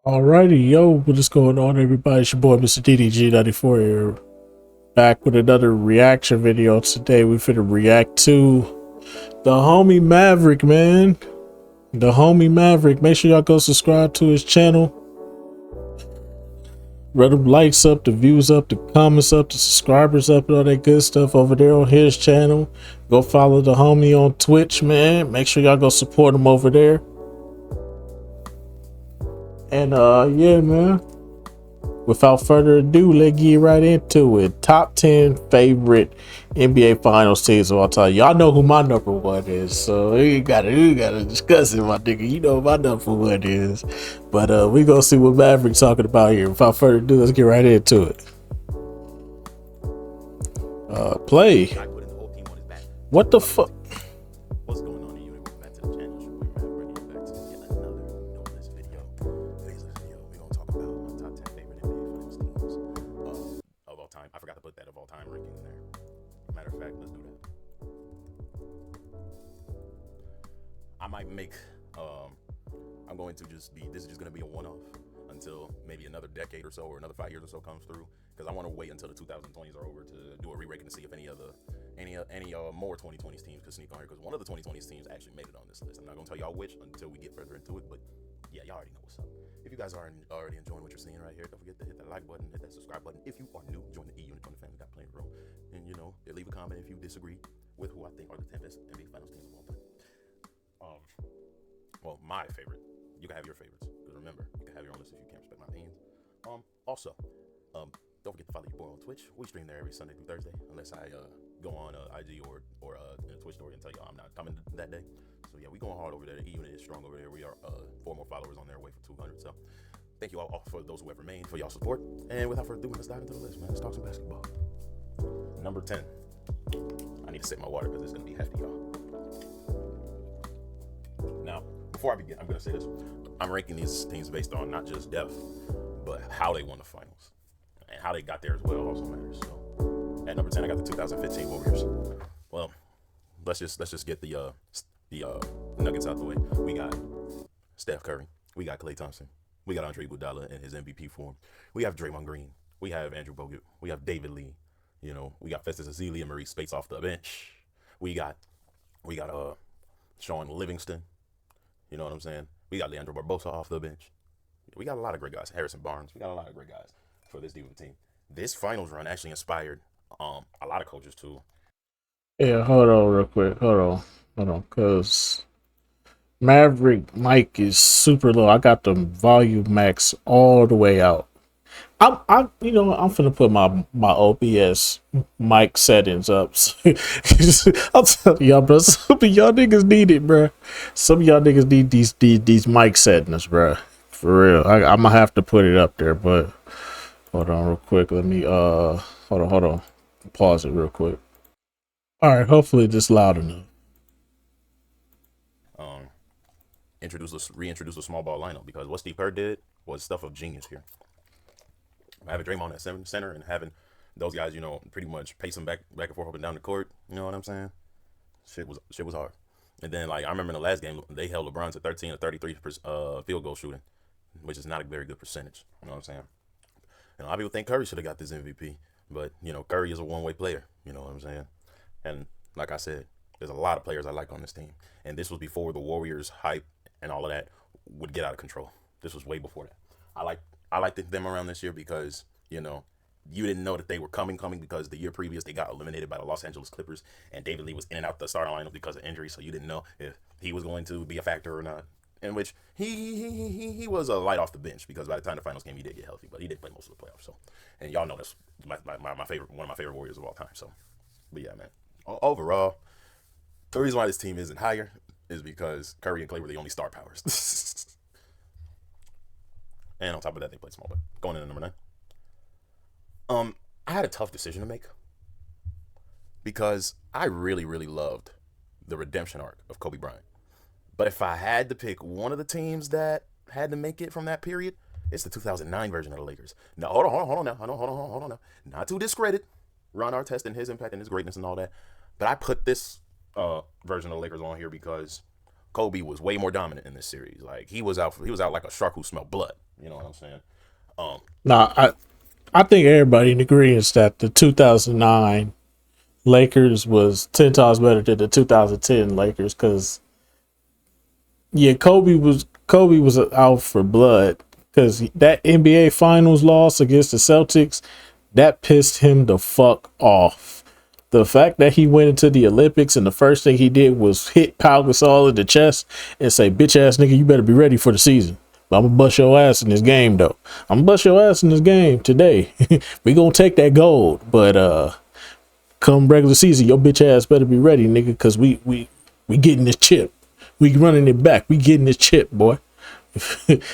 Alrighty, yo, what is going on, everybody? It's your boy, Mr. DDG94 here, back with another reaction video. Today, we finna react to the homie Maverick, man. The homie Maverick. Make sure y'all go subscribe to his channel. Run them likes up, the views up, the comments up, the subscribers up, and all that good stuff over there on his channel. Go follow the homie on Twitch, man. Make sure y'all go support him over there. And yeah, man. Without further ado, let's get right into it. Top 10 favorite NBA Finals teams of all time. Y'all know who my number one is, so we gotta discuss it, my nigga. You know who my number one is. But we gonna see what Maverick's talking about here. Without further ado, let's get right into it. Play. What the fuck? What's going on in you? Welcome back to the channel. It's your boy Matt, bringing you back to yet another Noblesse video. Today's video, we're gonna talk about my top 10 favorite NBA Finals teams of all time. I forgot to put that of all time ranking in there. Matter of fact, let's do that. I might make I'm going to just be, this is just going to be a one-off until maybe another decade or so, or another 5 years or so comes through, because I want to wait until the 2020s are over to do a re-ranking to see if any more 2020s teams could sneak on here, because one of the 2020s teams actually made it on this list. I'm not going to tell y'all which until we get further into it, but yeah, y'all already know what's up. If you guys are already enjoying what you're seeing right here, don't forget to hit that like button, hit that subscribe button. If you are new, join the E-Unit, join the family, got plenty of room. And you know, leave a comment if you disagree with who I think are the 10 best NBA Finals teams of all time. Well, my favorite. You can have your favorites, because remember, you can have your own list if you can't respect my opinions. Also, don't forget to follow your boy on Twitch. We stream there every Sunday through Thursday, unless I go on IG or in a Twitch story and tell y'all I'm not coming that day. So yeah, we going hard over there. The E-Unit is strong over there. We are 4 more followers on their way for 200. So thank you all for those who have remained, for y'all support. And without further ado, let's dive into the list, man. Let's talk some basketball. Number 10. I need to sip my water because it's gonna be hefty, y'all. Now, before I begin, I'm going to say this. I'm ranking these teams based on not just depth, but how they won the finals. And how they got there as well also matters. So, at number 10, I got the 2015 Warriors. Well, let's just get the Nuggets out the way. We got Steph Curry. We got Klay Thompson. We got Andre Iguodala in his MVP form. We have Draymond Green. We have Andrew Bogut. We have David Lee. You know, we got Festus Ezeli and Maurice Spates off the bench. We got Sean Livingston. You know what I'm saying? We got Leandro Barbosa off the bench. We got a lot of great guys. Harrison Barnes. We got a lot of great guys for this Diva team. This finals run actually inspired a lot of coaches too. Yeah, hold on real quick. Hold on, cause Maverick mic is super low. I got the volume max all the way out. I'm finna put my OBS mic settings up. I'm telling y'all, bro. Some of y'all niggas need it, bro. Some of y'all niggas need these mic settings, bro. For real. I'm gonna have to put it up there, but hold on real quick. Let me hold on. Pause it real quick. All right. Hopefully this loud enough. Um, reintroduce a small ball lineup, because what Steve Kerr did was stuff of genius here. Having Draymond at center and having those guys, you know, pretty much pace them back and forth up and down the court. You know what I'm saying? Shit was hard. And then, like, I remember in the last game, they held LeBron to 13 or 33 field goal shooting, which is not a very good percentage. You know what I'm saying? And a lot of people think Curry should have got this MVP, but you know, Curry is a one-way player. You know what I'm saying? And like I said, there's a lot of players I like on this team, and this was before the Warriors hype and all of that would get out of control. This was way before that. I liked them around this year because, you know, you didn't know that they were coming because the year previous they got eliminated by the Los Angeles Clippers, and David Lee was in and out the starting lineup because of injury, so you didn't know if he was going to be a factor or not. In which he was a light off the bench, because by the time the finals came he did get healthy, but he did play most of the playoffs. So, and y'all know that's my favorite, one of my favorite Warriors of all time. So, but yeah, man. Overall, the reason why this team isn't higher is because Curry and Clay were the only star powers. And on top of that, they played small. But going into number 9. I had a tough decision to make, because I really, really loved the redemption arc of Kobe Bryant. But if I had to pick one of the teams that had to make it from that period, it's the 2009 version of the Lakers. Now, hold on now. Hold on now. Not to discredit Ron Artest and his impact and his greatness and all that, but I put this version of the Lakers on here because Kobe was way more dominant in this series. Like, he was out like a shark who smelled blood. You know what I'm saying? Um, Nah, I think everybody in agreement that the 2009 Lakers was 10 times better than the 2010 Lakers because yeah, Kobe was out for blood because that NBA Finals loss against the Celtics that pissed him the fuck off. The fact that he went into the Olympics and the first thing he did was hit Pau Gasol in the chest and say, "Bitch ass nigga, you better be ready for the season. But I'm gonna bust your ass in this game though. I'm gonna bust your ass in this game today. We gonna take that gold, but come regular season, your bitch ass better be ready, nigga, because we getting this chip. We running it back. We getting this chip, boy."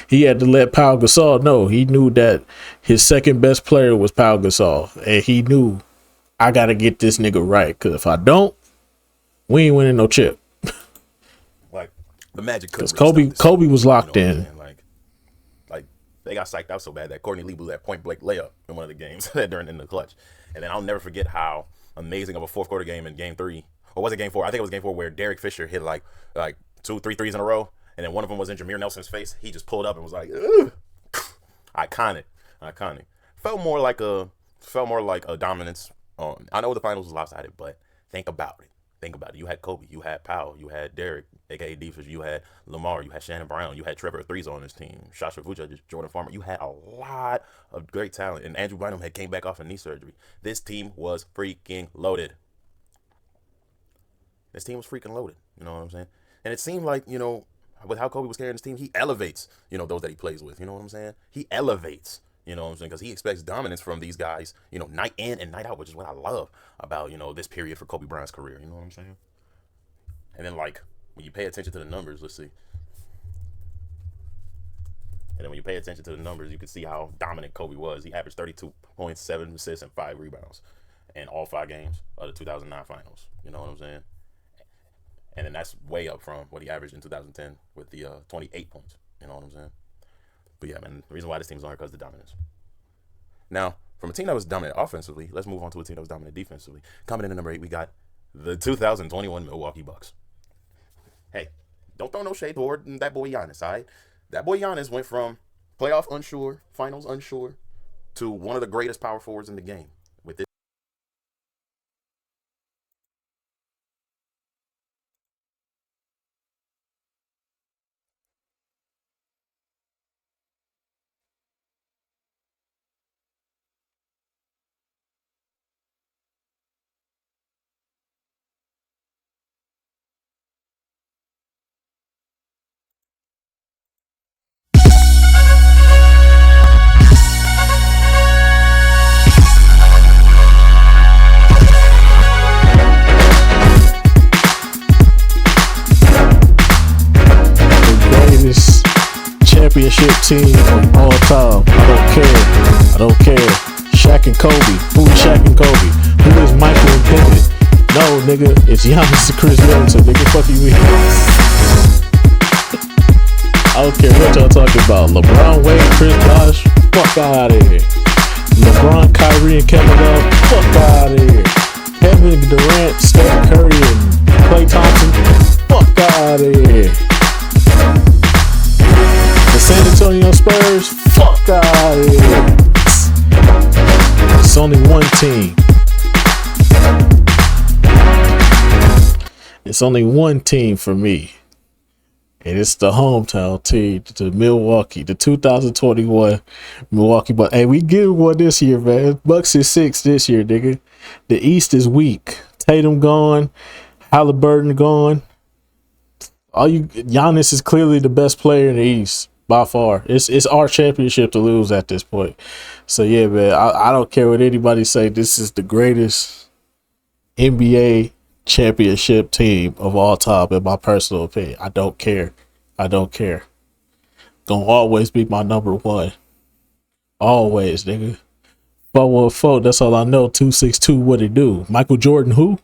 He had to let Pau Gasol know. He knew that his second best player was Pau Gasol, and he knew I gotta get this nigga right. Cause if I don't, we ain't winning no chip. like the Magic Cause couldn't really stop this Kobe series. was You know locked what I'm in. saying? Like they got psyched out so bad that Courtney Lee blew that point blank layup in one of the games during in the clutch. And then I'll never forget how amazing of a fourth quarter game in game 3, or was it game 4? I think it was game 4 where Derek Fisher hit like 2, 3 threes in a row, and then one of them was in Jameer Nelson's face. He just pulled up and was like, ugh. Iconic. Felt more like a dominance. I know the finals was lopsided, but think about it. You had Kobe, you had Powell, you had Derek, aka D Fisher, you had Lamar, you had Shannon Brown, you had Trevor Threes on this team, Shasha Vujacic, Jordan Farmer. You had a lot of great talent, and Andrew Bynum had came back off of knee surgery. This team was freaking loaded. You know what I'm saying? And it seemed like, with how Kobe was carrying his team, he elevates, those that he plays with. You know what I'm saying? He elevates. You know what I'm saying? Because he expects dominance from these guys, night in and night out, which is what I love about, this period for Kobe Bryant's career. You know what I'm saying? And then, like, when you pay attention to the numbers, let's see. And then when you pay attention to the numbers, you can see how dominant Kobe was. He averaged 32.7 assists and 5 rebounds in all 5 games of the 2009 finals. You know what I'm saying? And then that's way up from what he averaged in 2010 with the 28 points. You know what I'm saying? But yeah, man, the reason why this team's on here because of the dominance. Now, from a team that was dominant offensively, let's move on to a team that was dominant defensively. Coming in at number 8, we got the 2021 Milwaukee Bucks. Hey, don't throw no shade toward that boy Giannis, all right? That boy Giannis went from playoff unsure, finals unsure, to one of the greatest power forwards in the game with this. The greatest championship team of all time. I don't care. Shaq and Kobe. Who is Shaq and Kobe? Who is Michael and Pippen? No, nigga, it's Giannis and Chris Middleton. Nigga, fuck you mean? I don't care what y'all talking about. LeBron, Wade, Chris Bosh, fuck out of here. LeBron, Kyrie, and Kevin Love, fuck out of here. Kevin Durant, Steph Curry, and Klay Thompson, fuck out of here. The San Antonio Spurs, fuck out of here. It's only one team. It's only one team for me. And it's the hometown team, the Milwaukee, the 2021 Milwaukee Bucks. Hey, we get one this year, man. Bucks is 6 this year, nigga. The East is weak. Tatum gone, Halliburton gone. Giannis is clearly the best player in the East by far. It's our championship to lose at this point. So yeah, man, I don't care what anybody say. This is the greatest NBA championship team of all time, in my personal opinion. I don't care. Gonna always be my number one. Always, nigga. 414, that's all I know. 262, what it do? Michael Jordan, who?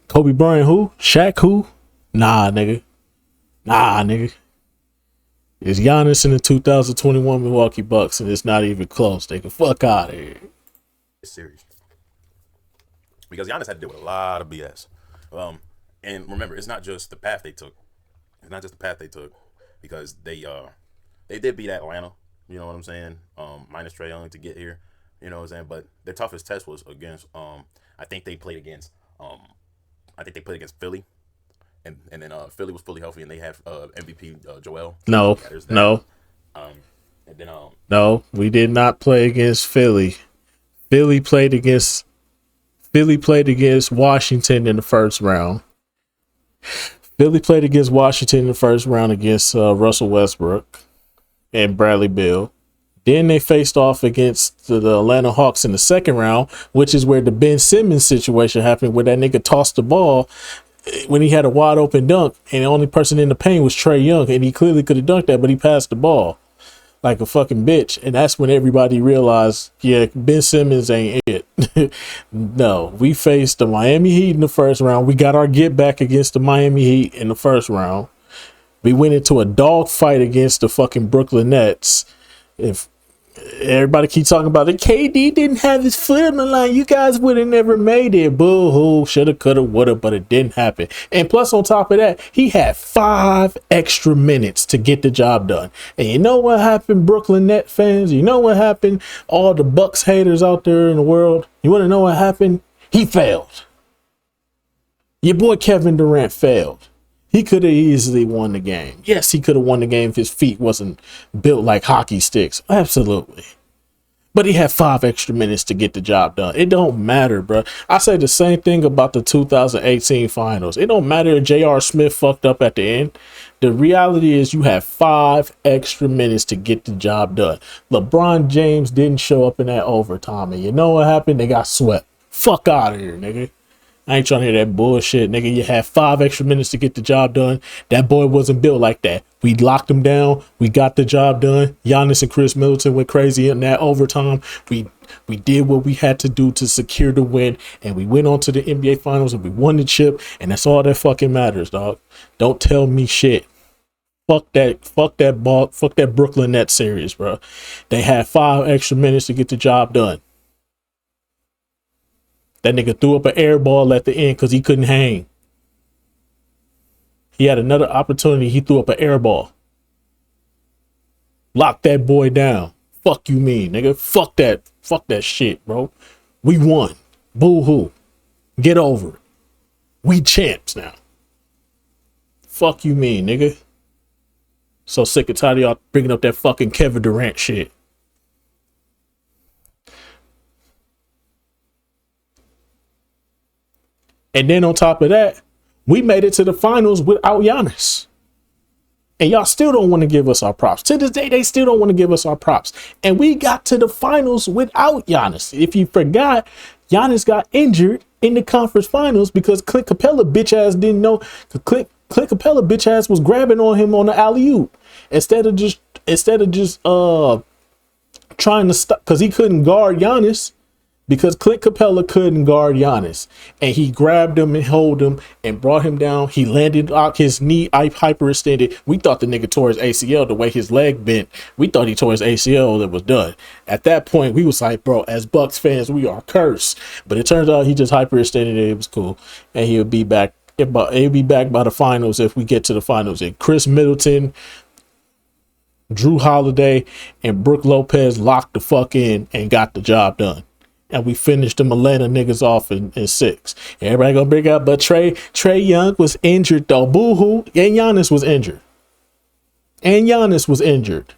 Kobe Bryant, who? Shaq, who? Nah, nigga. It's Giannis in the 2021 Milwaukee Bucks, and it's not even close. Nigga, fuck out of here. Series. Because Giannis had to deal with a lot of BS. And remember, it's not just the path they took. Because they did beat Atlanta. You know what I'm saying? Minus Trae Young to get here. You know what I'm saying? But their toughest test was against. I think they played against. I think they played against Philly, and then Philly was fully healthy, and they had MVP Joel. No, Yeah, there's that. no, Um, and then no. We did not play against Philly. Philly played against Washington in the first round. Philly played against Washington in the first round against Russell Westbrook and Bradley Beal. Then they faced off against the Atlanta Hawks in the second round, which is where the Ben Simmons situation happened, where that nigga tossed the ball when he had a wide open dunk, and the only person in the paint was Trae Young, and he clearly could have dunked that, but he passed the ball like a fucking bitch. And that's when everybody realized, yeah, Ben Simmons ain't it. No, we faced the Miami Heat in the first round. We got our get back against the Miami Heat in the first round. We went into a dog fight against the fucking Brooklyn Nets. If everybody keep talking about it, KD didn't have his foot on the line, you guys would have never made it. Boo-hoo, shoulda, coulda, woulda, but it didn't happen. And plus, on top of that, he had 5 extra minutes to get the job done. And you know what happened, Brooklyn Net fans? You know what happened, all the Bucks haters out there in the world? You want to know what happened? He failed. Your boy Kevin Durant failed. He could have easily won the game. Yes, he could have won the game if his feet wasn't built like hockey sticks. Absolutely. But he had 5 extra minutes to get the job done. It don't matter, bro. I say the same thing about the 2018 finals. It don't matter if J.R. Smith fucked up at the end. The reality is you have 5 extra minutes to get the job done. LeBron James didn't show up in that overtime. And you know what happened? They got swept. Fuck out of here, nigga. I ain't trying to hear that bullshit, nigga. You had 5 extra minutes to get the job done. That boy wasn't built like that. We locked him down. We got the job done. Giannis and Chris Middleton went crazy in that overtime. We did what we had to do to secure the win, and we went on to the NBA Finals and we won the chip, and that's all that fucking matters, dog. Don't tell me shit. Fuck that Brooklyn Nets series, bro. They had 5 extra minutes to get the job done. That nigga threw up an air ball at the end because he couldn't hang. He had another opportunity. He threw up an air ball. Lock that boy down. Fuck you mean, nigga. Fuck that shit, bro. We won. Boo-hoo. Get over it. We champs now. Fuck you mean, nigga. So sick and tired of y'all bringing up that fucking Kevin Durant shit. And then on top of that, we made it to the finals without Giannis. And y'all still don't want to give us our props. To this day, they still don't want to give us our props. And we got to the finals without Giannis. If you forgot, Giannis got injured in the conference finals because Clint Capella bitch ass didn't know. Clint Capella bitch ass was grabbing on him on the alley-oop. Instead of just trying to stop, because he couldn't guard Giannis. Because Clint Capella couldn't guard Giannis, and he grabbed him and held him and brought him down. He landed out his knee hyperextended. We thought the nigga tore his ACL the way his leg bent. We thought he tore his ACL. That was done. At that point, we was like, bro, as Bucks fans, we are cursed. But it turns out he just hyperextended it. It was cool, and he'll be back. He'll be back by the finals if we get to the finals. And Chris Middleton, Drew Holiday, and Brook Lopez locked the fuck in and got the job done. And we finished them Atlanta niggas off in 6. Everybody gonna bring up, but Trae Young was injured though. Boo-hoo. And Giannis was injured.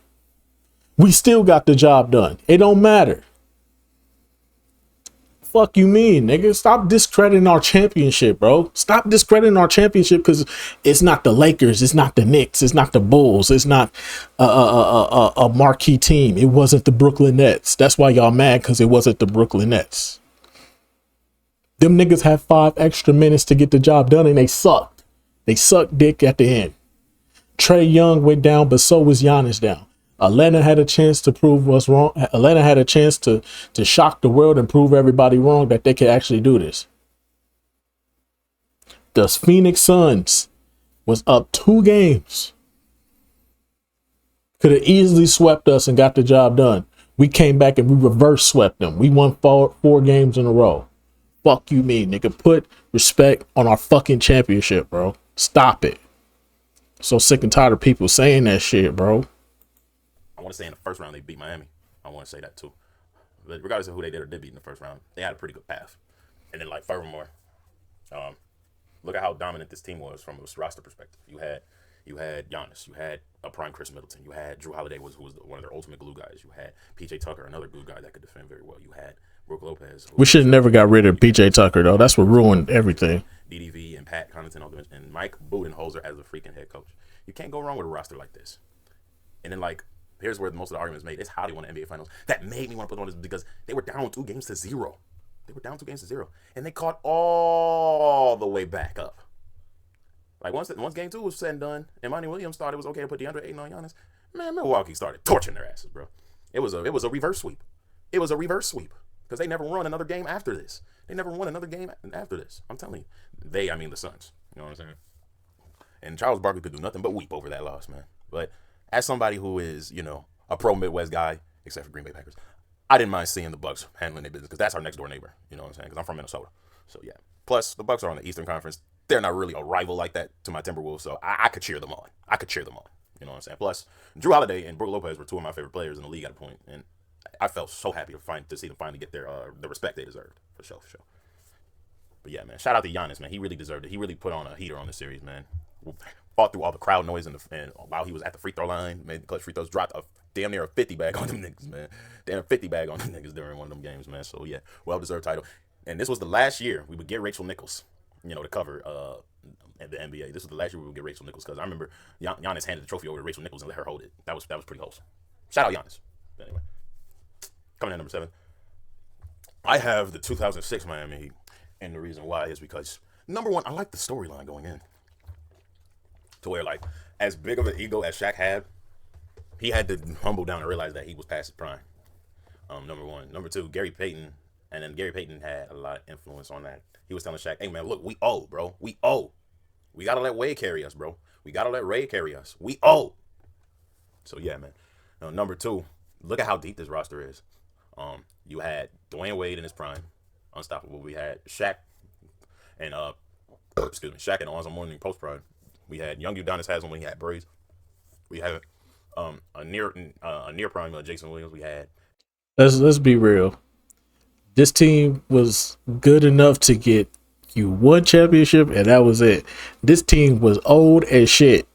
We still got the job done. It don't matter. Fuck you mean, nigga? Stop discrediting our championship, bro. Stop discrediting our championship because it's not the Lakers, it's not the Knicks, it's not the Bulls, it's not a marquee team. It wasn't the Brooklyn Nets. That's why y'all mad, because it wasn't the Brooklyn Nets. Them niggas had 5 extra minutes to get the job done, and they sucked. They sucked dick at the end. Trae Young went down, but so was Giannis down. Atlanta had a chance to prove what's wrong. Atlanta had a chance to shock the world and prove everybody wrong that they could actually do this. The Phoenix Suns was up 2 games. Could have easily swept us and got the job done. We came back and we reverse swept them. We won 4 games in a row. Fuck you mean, nigga. Put respect on our fucking championship, bro. Stop it. So sick and tired of people saying that shit, bro. I want want to say in the first round they beat Miami. I want to say that too. But regardless of who they did or did beat in the first round, they had a pretty good path. And then like furthermore, look at how dominant this team was from a roster perspective. You had Giannis, you had a prime Chris Middleton, you had Drew Holiday who was one of their ultimate glue guys. You had PJ Tucker, another glue guy that could defend very well. You had Brook Lopez. We should have never got rid of PJ Tucker though. That's what ruined everything. DDV and Pat Connaughton on the bench, and Mike Budenholzer as a freaking head coach. You can't go wrong with a roster like this. And then like here's where most of the argument is made. It's how they won the NBA Finals. That made me want to put on this because they were down 2-0. They were down 2-0, and they caught all the way back up. Like once game 2 was said and done, and Monty Williams thought it was okay to put DeAndre Ayton on Giannis, man, Milwaukee started torching their asses, bro. It was a reverse sweep. It was a reverse sweep because they never won another game after this. They never won another game after this. I'm telling you, I mean the Suns. You know what I'm saying? And Charles Barkley could do nothing but weep over that loss, man. But as somebody who is, a pro Midwest guy, except for Green Bay Packers, I didn't mind seeing the Bucks handling their business because that's our next door neighbor. You know what I'm saying? Because I'm from Minnesota. So yeah. Plus the Bucks are on the Eastern Conference. They're not really a rival like that to my Timberwolves, so I could cheer them on. You know what I'm saying? Plus Drew Holiday and Brook Lopez were two of my favorite players in the league at a point, and I felt so happy to see them finally get the respect they deserved for sure. But yeah, man, shout out to Giannis, man. He really deserved it. He really put on a heater on this series, man. Fought through all the crowd noise and while he was at the free throw line, made the clutch free throws, dropped damn near a 50 bag on them niggas, man. Damn 50 bag on them niggas during one of them games, man. So yeah, well-deserved title. And this was the last year we would get Rachel Nichols, to cover at the NBA. This was the last year we would get Rachel Nichols because I remember Giannis handed the trophy over to Rachel Nichols and let her hold it. That was pretty wholesome. Shout out Giannis. But anyway, coming in number 7, I have the 2006 Miami Heat, and the reason why is because number one, I like the storyline going in. To where, like, as big of an ego as Shaq had, he had to humble down and realize that he was past his prime. Number one. Number two, Gary Payton. And then Gary Payton had a lot of influence on that. He was telling Shaq, hey, man, look, we owe, bro. We owe. We got to let Wade carry us, bro. We got to let Ray carry us. We owe. So, yeah, man. Number two, look at how deep this roster is. You had Dwayne Wade in his prime. Unstoppable. We had Shaq and, Shaq and Alonzo Mourning post-prime. We had young Udonis Haslem when he had braids. We had a near prime Jason Williams. We had. Let's be real. This team was good enough to get you one championship, and that was it. This team was old as shit.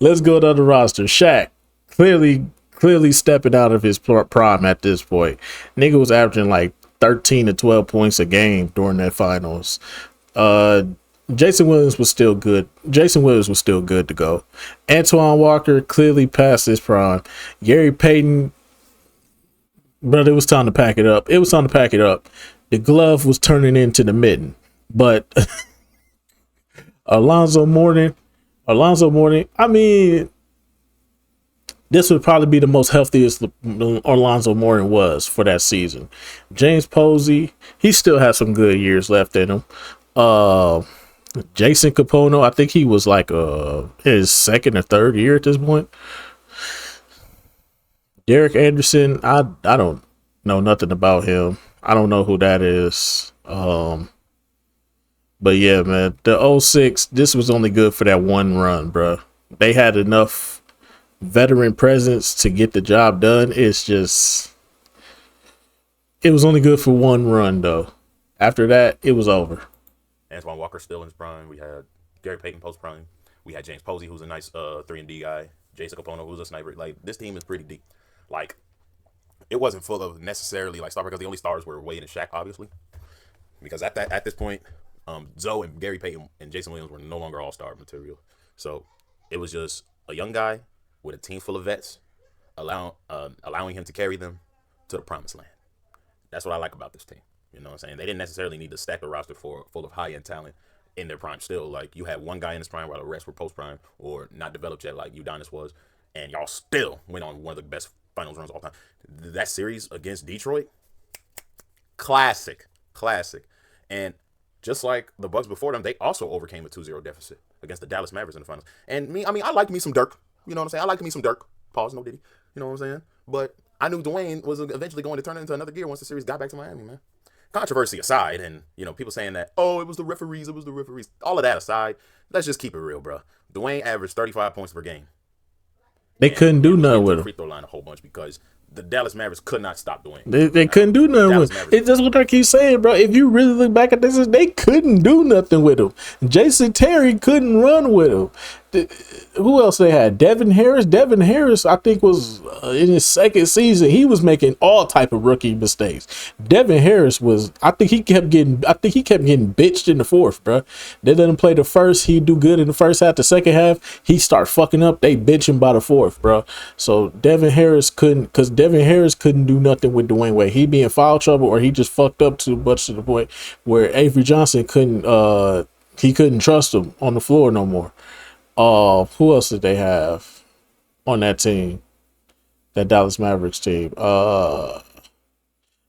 Let's go down the roster. Shaq clearly stepping out of his prime at this point. Nigga was averaging like 13 to 12 points a game during that finals. Jason Williams was still good. Jason Williams was still good to go. Antoine Walker clearly passed his prime. Gary Payton, but it was time to pack it up. The glove was turning into the mitten. But Alonzo Mourning, I mean, this would probably be the most healthiest Alonzo Mourning was for that season. James Posey, he still has some good years left in him. Jason Capono, I think he was like his second or third year at this point. Derek Anderson, I don't know nothing about him. I don't know who that is. But yeah, man, the 06, this was only good for that one run, bro. They had enough veteran presence to get the job done. It was only good for one run, though. After that, it was over. Antoine Walker still in his prime. We had Gary Payton post prime. We had James Posey, who's a nice 3-and-D guy. Jason Capono, who's a sniper. Like, this team is pretty deep. Like, it wasn't full of necessarily like stars because the only stars were Wade and Shaq, obviously. Because at this point, Zoe and Gary Payton and Jason Williams were no longer all-star material. So it was just a young guy with a team full of vets, allowing him to carry them to the promised land. That's what I like about this team. You know what I'm saying? They didn't necessarily need to stack the roster full of high-end talent in their prime still. Like, you had one guy in his prime while the rest were post-prime or not developed yet like Udonis was, and y'all still went on one of the best finals runs of all time. That series against Detroit, classic. And just like the Bucks before them, they also overcame a 2-0 deficit against the Dallas Mavericks in the finals. And I liked me some Dirk. You know what I'm saying? I liked me some Dirk. Pause, no Diddy. You know what I'm saying? But I knew Dwayne was eventually going to turn it into another gear once the series got back to Miami, man. Controversy aside, and, people saying that, oh, it was the referees. All of that aside, let's just keep it real, bro. Dwayne averaged 35 points per game. They couldn't do and was nothing getting to with the him. free throw line a whole bunch because the Dallas Mavericks could not stop Dwayne. They Now, couldn't do the nothing Dallas with him. Mavericks, It's just what I keep saying, bro. If you really look back at this, they couldn't do nothing with him. Jason Terry couldn't run with him. Who else they had? Devin Harris. Devin Harris, I think, was in his second season. He was making all type of rookie mistakes. Devin Harris was. I think he kept getting bitched in the fourth, bro. They let him play the first. He'd do good in the first half. The second half, he start fucking up. They bench him by the fourth, bro. So Devin Harris couldn't do nothing with Dwayne Wade. He be in foul trouble or he just fucked up too much to the point where Avery Johnson couldn't trust him on the floor no more. Who else did they have on that team? That Dallas Mavericks team.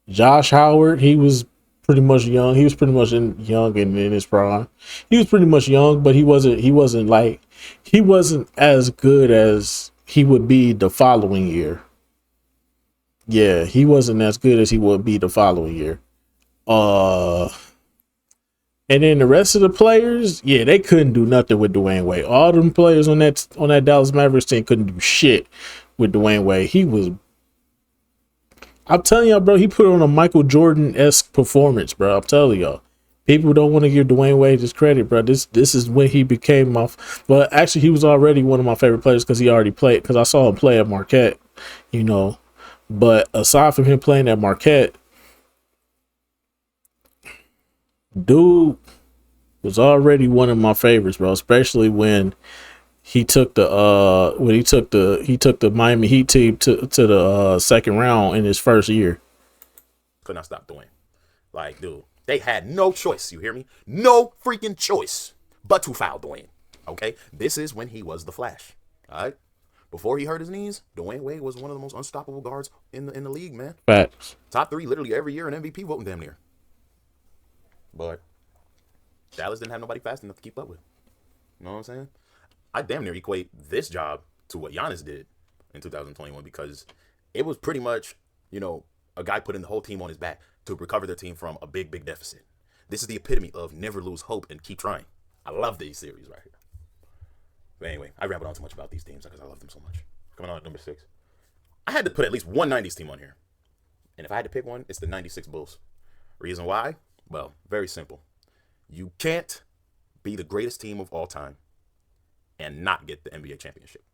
Josh Howard, he was pretty much young. He was pretty much young and in his prime. He was pretty much young, but he wasn't as good as he would be the following year. Yeah, he wasn't as good as he would be the following year. And then the rest of the players, yeah, they couldn't do nothing with Dwayne Wade. All them players on that Dallas Mavericks team couldn't do shit with Dwayne Wade. I'm telling y'all, bro, he put on a Michael Jordan-esque performance, bro. I'm telling y'all. People don't want to give Dwayne Wade his credit, bro. This is when he became well, actually, he was already one of my favorite players because he already played, because I saw him play at Marquette, you know. But aside from him playing at Marquette, dude was already one of my favorites, bro. Especially when he took the Miami Heat team to the second round in his first year. could not stop Dwayne. Like, dude, they had no choice. You hear me? No freaking choice but to foul Dwayne. Okay, this is when he was the Flash. All right. Before he hurt his knees, Dwayne Wade was one of the most unstoppable guards in the league, man. Facts. Top 3 literally every year in MVP voting damn near. But Dallas didn't have nobody fast enough to keep up with. You know what I'm saying? I damn near equate this job to what Giannis did in 2021 because it was pretty much, a guy putting the whole team on his back to recover their team from a big, big deficit. This is the epitome of never lose hope and keep trying. I love these series right here. But anyway, I rabbled on too much about these teams because I love them so much. Coming on at number 6. I had to put at least one 90s team on here. And if I had to pick one, it's the 96 Bulls. Reason why? Well, very simple. You can't be the greatest team of all time and not get the NBA championship.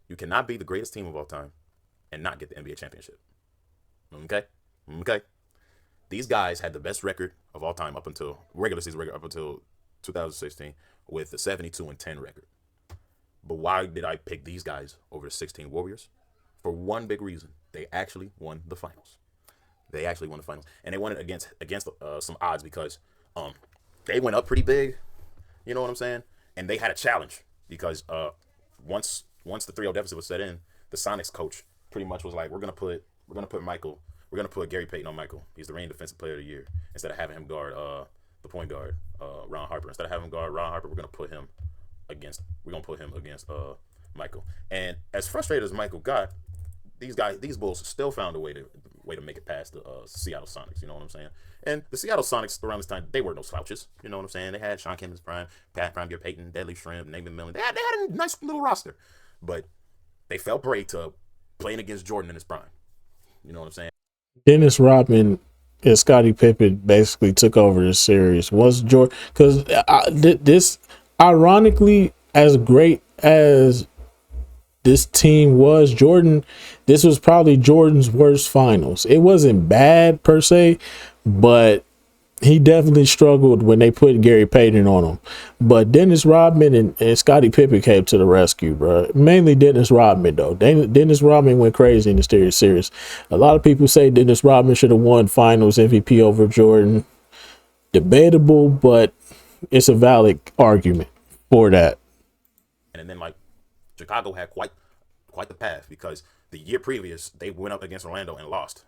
You cannot be the greatest team of all time and not get the NBA championship. Okay? These guys had the best record of all time up until regular season record up until 2016 with the 72-10 record. But why did I pick these guys over the 16 Warriors? For one big reason. They actually won the finals. And they won it against some odds because they went up pretty big. You know what I'm saying? And they had a challenge because once the 3-0 deficit was set in, the Sonics coach pretty much was like, we're gonna put Gary Payton on Michael. He's the reigning defensive player of the year. Instead of having him guard the point guard, Ron Harper. Instead of having him guard Ron Harper, we're gonna put him against Michael. And as frustrated as Michael got, these Bulls still found a way to make it past the Seattle Sonics. You know what I'm saying? And the Seattle Sonics around this time, they were no slouches. You know what I'm saying? They had Sean Kemp's prime, Gary Payton, Deadly Shrimp, Nathan Millen. They had a nice little roster, but they fell prey to playing against Jordan in his prime. You know what I'm saying? Dennis Rodman and Scottie Pippen basically took over this series. Was Jordan, because this, ironically, as great as this team was, this was probably Jordan's worst finals. It wasn't bad per se, but he definitely struggled when they put Gary Payton on him. But Dennis Rodman and Scottie Pippen came to the rescue, bro. Mainly Dennis Rodman, though. Dennis Rodman went crazy in the series. A lot of people say Dennis Rodman should have won Finals MVP over Jordan. Debatable, but it's a valid argument for that. And then, Chicago had quite the path because the year previous, they went up against Orlando and lost.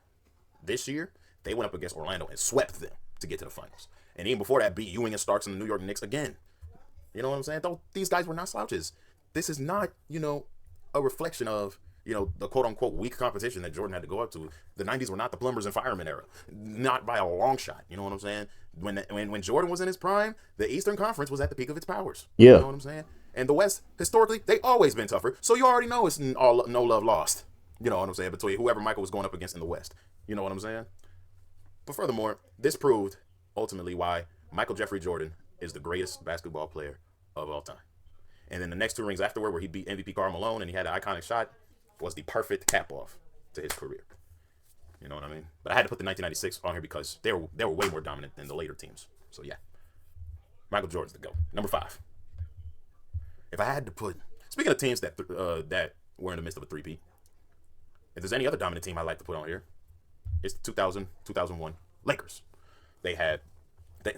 This year, they went up against Orlando and swept them to get to the finals. And even before that, beat Ewing and Starks and the New York Knicks again. You know what I'm saying? Though these guys were not slouches. This is not, a reflection of, the quote-unquote weak competition that Jordan had to go up to. The 90s were not the plumbers and firemen era. Not by a long shot. You know what I'm saying? When Jordan was in his prime, the Eastern Conference was at the peak of its powers. Yeah. You know what I'm saying? And the West, historically, they always been tougher. So you already know it's all no love lost. You know what I'm saying? Between whoever Michael was going up against in the West. You know what I'm saying? But furthermore, this proved ultimately why Michael Jeffrey Jordan is the greatest basketball player of all time. And then the next two rings afterward, where he beat MVP Karl Malone and he had an iconic shot, was the perfect cap off to his career. You know what I mean? But I had to put the 1996 on here because they were way more dominant than the later teams. So yeah, Michael Jordan's the GOAT. Number 5. If I had to put, speaking of teams that were in the midst of a three-peat, if there's any other dominant team I'd like to put on here, it's the 2000-2001 Lakers. And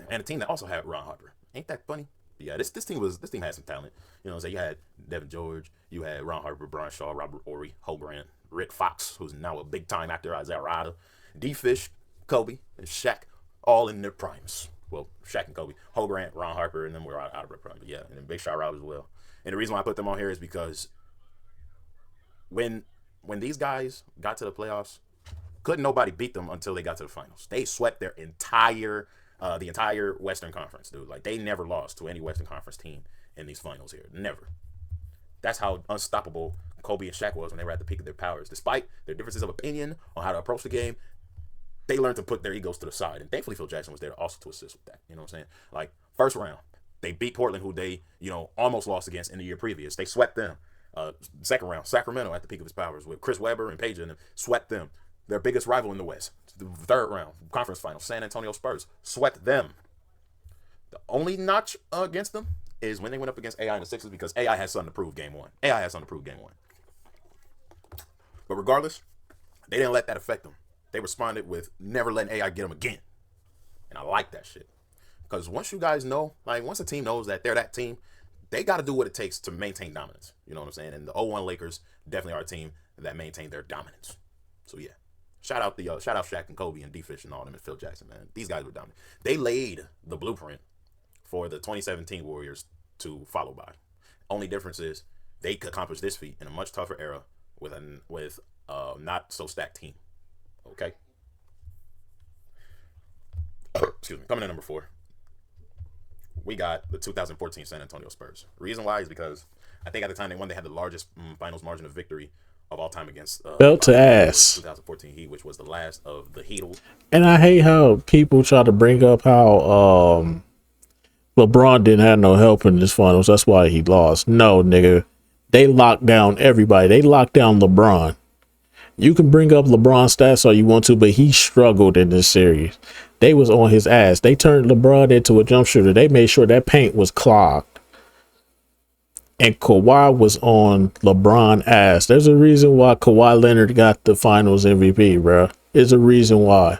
a team that also had Ron Harper. Ain't that funny? But yeah, this team had some talent. You know what I'm saying? You had Devin George, you had Ron Harper, Brian Shaw, Robert Horry, Ho Grant, Rick Fox, who's now a big time actor, Isaiah Rada, D Fish, Kobe, and Shaq, all in their primes. Well, Shaq and Kobe, Ho Grant, Ron Harper, and then we're out of their prime. But yeah, and then Big Shot Rob as well. And the reason why I put them on here is because when these guys got to the playoffs, couldn't nobody beat them until they got to the finals. They swept the entire Western Conference, dude. Like, they never lost to any Western Conference team in these finals here. Never. That's how unstoppable Kobe and Shaq was when they were at the peak of their powers. Despite their differences of opinion on how to approach the game, they learned to put their egos to the side. And thankfully, Phil Jackson was there also to assist with that. You know what I'm saying? Like, first round, they beat Portland, who they, almost lost against in the year previous. They swept them. Second round, Sacramento at the peak of his powers with Chris Webber and Page in them, swept them. Their biggest rival in the West. The third round, conference final, San Antonio Spurs, swept them. The only notch against them is when they went up against AI in the Sixers, because AI had something to prove game one. But regardless, they didn't let that affect them. They responded with never letting AI get them again. And I like that shit. Because once you guys know, like, once a team knows that they're that team, they got to do what it takes to maintain dominance. You know what I'm saying? And the 01 Lakers definitely are a team that maintained their dominance. So yeah. Shout out Shaq and Kobe and D-Fish and all them and Phil Jackson, man. These guys were dominant. They laid the blueprint for the 2017 Warriors to follow by. Only difference is they could accomplish this feat in a much tougher era with a not so stacked team. Okay. Excuse me. Coming in number 4, we got the 2014 San Antonio Spurs. Reason why is because I think at the time they had the largest finals margin of victory of all time against belt to ass 2014 Heat, which was the last of the Heat. And I hate how people try to bring up how LeBron didn't have no help in this finals. That's why he lost. No, nigga. They locked down everybody. They locked down LeBron. You can bring up LeBron stats all you want to, but he struggled in this series. They was on his ass. They turned LeBron into a jump shooter. They made sure that paint was clogged. And Kawhi was on LeBron ass. There's a reason why Kawhi Leonard got the finals MVP, bro. There's a reason why.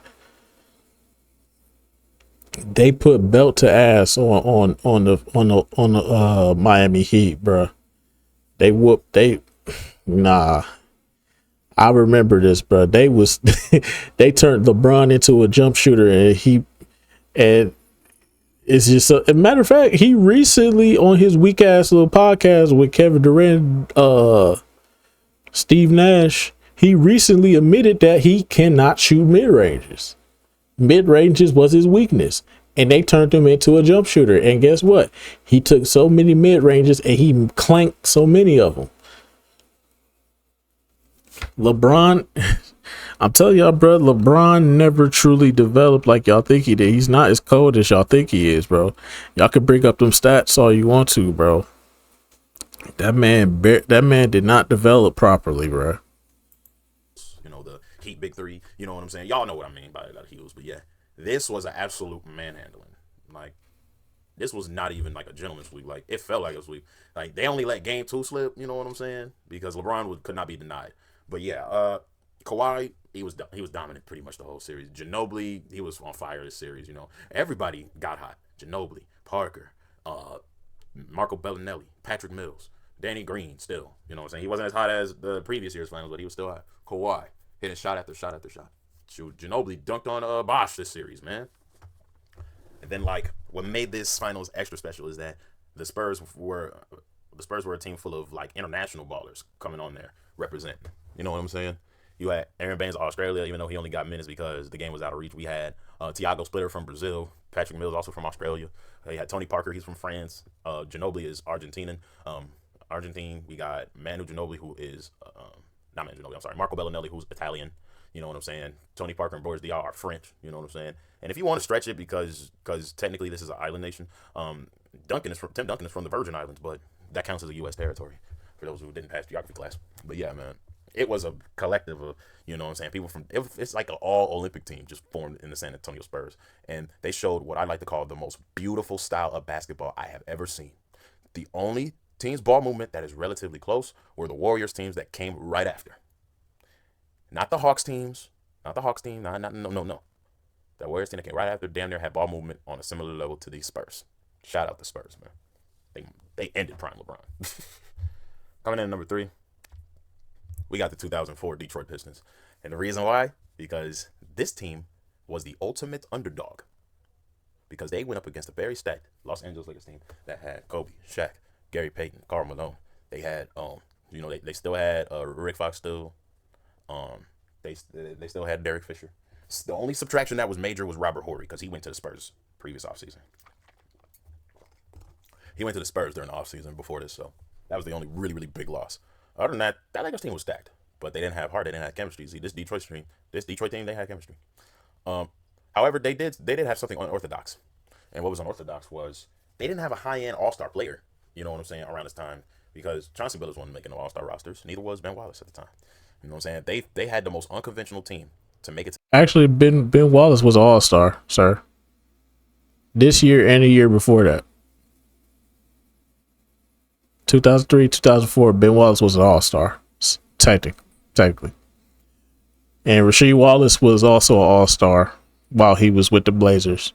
They put belt to ass on the Miami Heat, bro. Nah. I remember this, bro. They turned LeBron into a jump shooter, and it's just a matter of fact, he recently on his weak ass little podcast with Kevin Durant, Steve Nash, he recently admitted that he cannot shoot mid-ranges. Mid-ranges was his weakness, and they turned him into a jump shooter. And guess what? He took so many mid-ranges and he clanked so many of them. LeBron, I'm telling y'all, bro, LeBron never truly developed like y'all think he did. He's not as cold as y'all think he is, bro. Y'all can bring up them stats all you want to, bro. That man did not develop properly, bro. The Heat Big Three. You know what I'm saying? Y'all know what I mean by the Heels. But yeah, this was an absolute manhandling. Like, this was not even like a gentleman's sweep. Like, it felt like a sweep. Like, they only let game 2 slip. You know what I'm saying? Because LeBron could not be denied. But yeah, Kawhi, he was dominant pretty much the whole series. Ginobili, he was on fire this series. Everybody got hot. Ginobili, Parker, Marco Bellinelli, Patrick Mills, Danny Green. Still, you know what I'm saying? He wasn't as hot as the previous year's finals, but he was still hot. Kawhi hitting shot after shot after shot. Shoot, Ginobili dunked on Bosh this series, man. And then, like, what made this finals extra special is that the Spurs were a team full of like international ballers coming on there representing. You know what I'm saying? You had Aaron Baines of Australia, even though he only got minutes because the game was out of reach. We had Thiago Splitter from Brazil, Patrick Mills also from Australia. You had Tony Parker, he's from France. Ginobili is Argentinian. Argentine. We got Manu Ginobili, who is not Manu Ginobili. I'm sorry, Marco Bellinelli, who's Italian. You know what I'm saying? Tony Parker and Boris Diaw are French. You know what I'm saying? And if you want to stretch it, because technically this is an island nation, Tim Duncan is from the Virgin Islands, but that counts as a U.S. territory for those who didn't pass geography class. But yeah, man, it was a collective of, you know what I'm saying, people from, it's like an all Olympic team just formed in the San Antonio Spurs, and they showed what I like to call the most beautiful style of basketball I have ever seen. The only team's ball movement that is relatively close were the Warriors teams that came right after. Not the Hawks teams. Not the Hawks team. No. The Warriors team that came right after damn near had ball movement on a similar level to the Spurs. Shout out the Spurs, man. They ended prime LeBron. Coming in at number 3, we got the 2004 Detroit Pistons. And the reason why? Because this team was the ultimate underdog. Because they went up against a very stacked Los Angeles Lakers team that had Kobe, Shaq, Gary Payton, Karl Malone. They had, they still had Rick Fox still. They still had Derek Fisher. The only subtraction that was major was Robert Horry, because he went to the Spurs previous offseason. He went to the Spurs during the offseason before this, so that was the only really, really big loss. Other than that, that Lakers team was stacked, but they didn't have heart. They didn't have chemistry. See, this Detroit team, they had chemistry. However, they did have something unorthodox, and what was unorthodox was they didn't have a high-end all-star player. You know what I'm saying? Around this time, because Chauncey Billups wasn't making no all-star rosters. Neither was Ben Wallace at the time. You know what I'm saying? They had the most unconventional team to make it. Actually, Ben Wallace was an all-star, sir. This year and the year before that. 2003, 2004, Ben Wallace was an all-star, technically. And Rasheed Wallace was also an all-star while he was with the Blazers.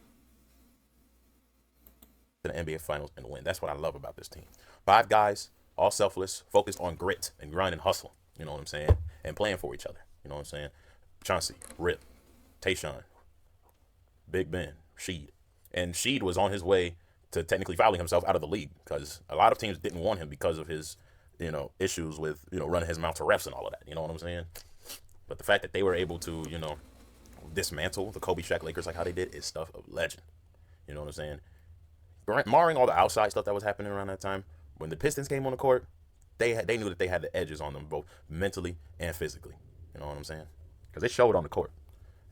The NBA Finals and win. That's what I love about this team. 5 guys, all selfless, focused on grit and grind and hustle. You know what I'm saying? And playing for each other. You know what I'm saying? Chauncey, Rip, Tayshaun, Big Ben, Sheed. And Sheed was on his way to technically fouling himself out of the league, because a lot of teams didn't want him because of his, issues with, running his mouth to refs and all of that. You know what I'm saying? But the fact that they were able to, dismantle the Kobe Shaq Lakers like how they did is stuff of legend. You know what I'm saying? Marring all the outside stuff that was happening around that time, when the Pistons came on the court, they knew that they had the edges on them both mentally and physically. You know what I'm saying? Because they showed on the court.